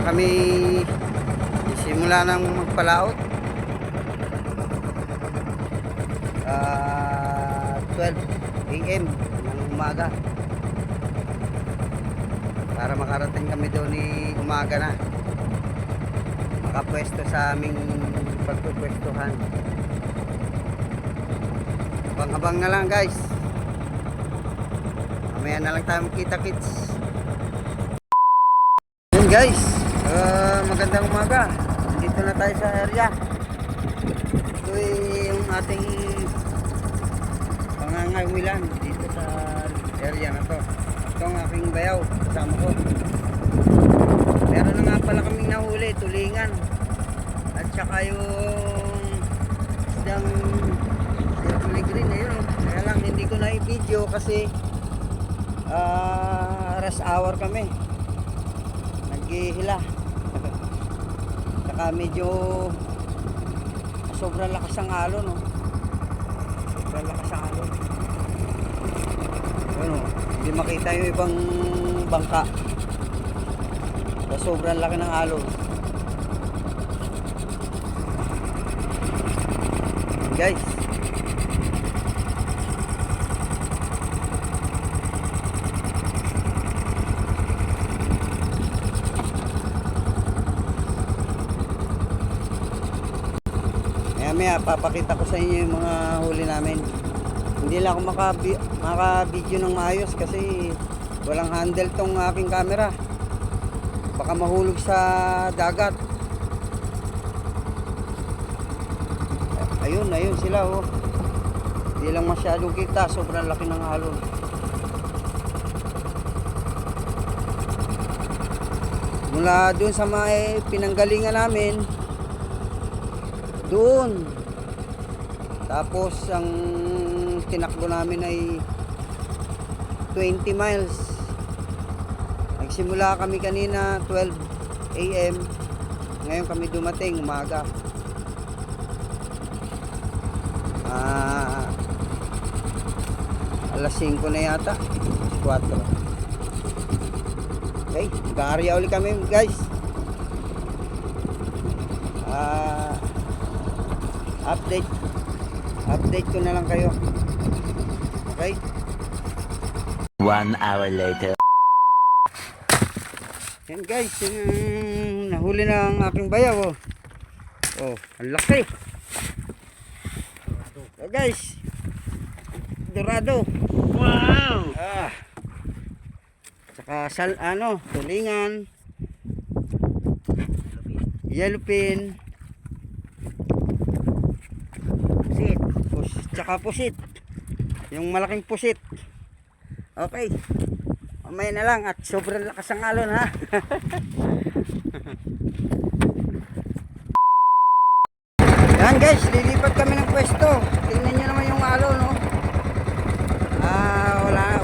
kami simula ng magpalaot. 12 AM ng umaga para makarating kami doon ni umaga na, makapwesto sa aming pagpupwestuhan. Abang-abang na lang guys, mamaya na lang tayo makita kits. Yun guys, magandang umaga. Dito na tayo sa area. Ito yung ating pangangaiwilan dito sa area na to. Ito ang aking bayaw, kasama ko. Meron na nga pala kaming nahuli, tulingan. At saka yung isdang green, ayun oh. Kaya lang hindi ko na i-video kasi rush hour kami, naghihila. Saka medyo sobrang lakas ang alon, no? Sobrang lakas ang alon. Ano, hindi makita yung ibang bangka sa sobrang laki ng alon. Guys, maya papakita ko sa inyo yung mga huli namin. Hindi lang ako maka-video ng maayos kasi walang handle tong aking camera, baka mahulog sa dagat. Ayun sila oh. Hindi lang masyadong kita, sobrang laki ng alon. Mula doon sa may pinanggalingan namin doon, tapos ang tinakbo namin ay 20 miles. Nagsimula kami kanina 12 AM, ngayon kami dumating umaga. Alas 5 na yata, 4. Okay, mag-aarya ulit kami guys. Update ko na lang kayo. Okay? 1 hour later. Yan guys, yung nahuli na ang aking bayaw oh. Oh, ang laki. So guys, dorado. Wow! Saka tulingan, yellowfin, tsaka pusit, yung malaking pusit. Okay, mamaya na lang at sobrang lakas ang alon ha. Yan guys, lilipat kami ng pwesto. Tingnan nyo naman yung alon no?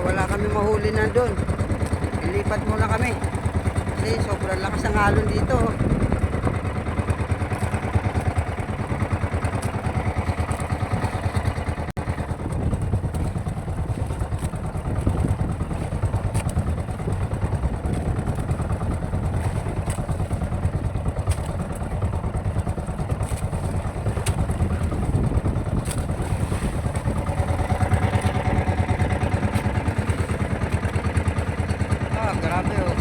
Wala kami mahuli na doon. Lilipat muna kami kasi sobrang lakas ang alon dito. Grabe oh.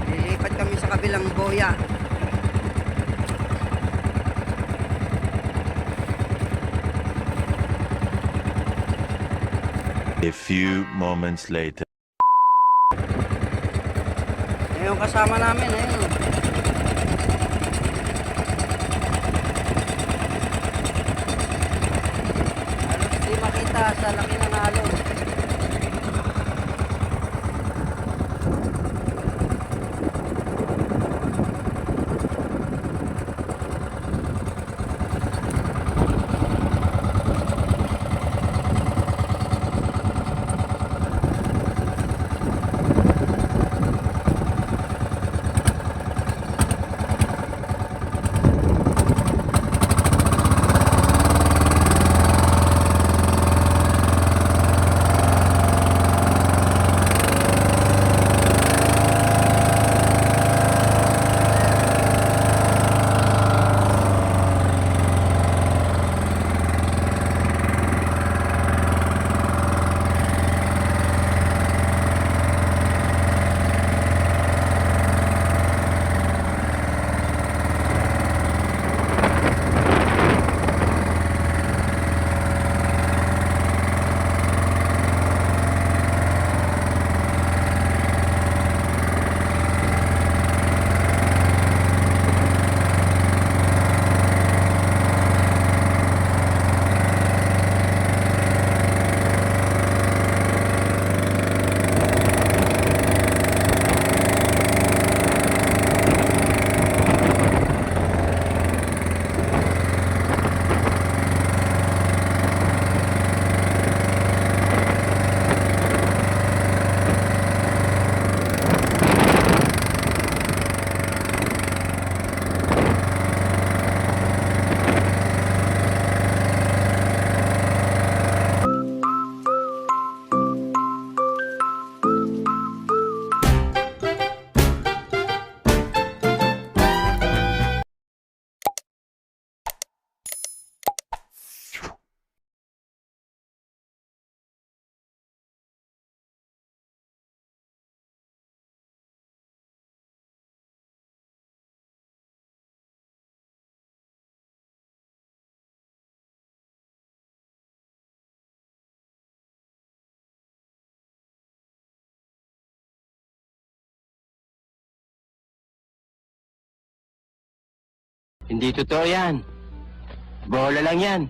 Lilipat kami sa kabilang boya. A few moments later. Yung kasama namin ayun. Halos di makita sa laki ng alon. Hindi totoo yan. Bola lang yan.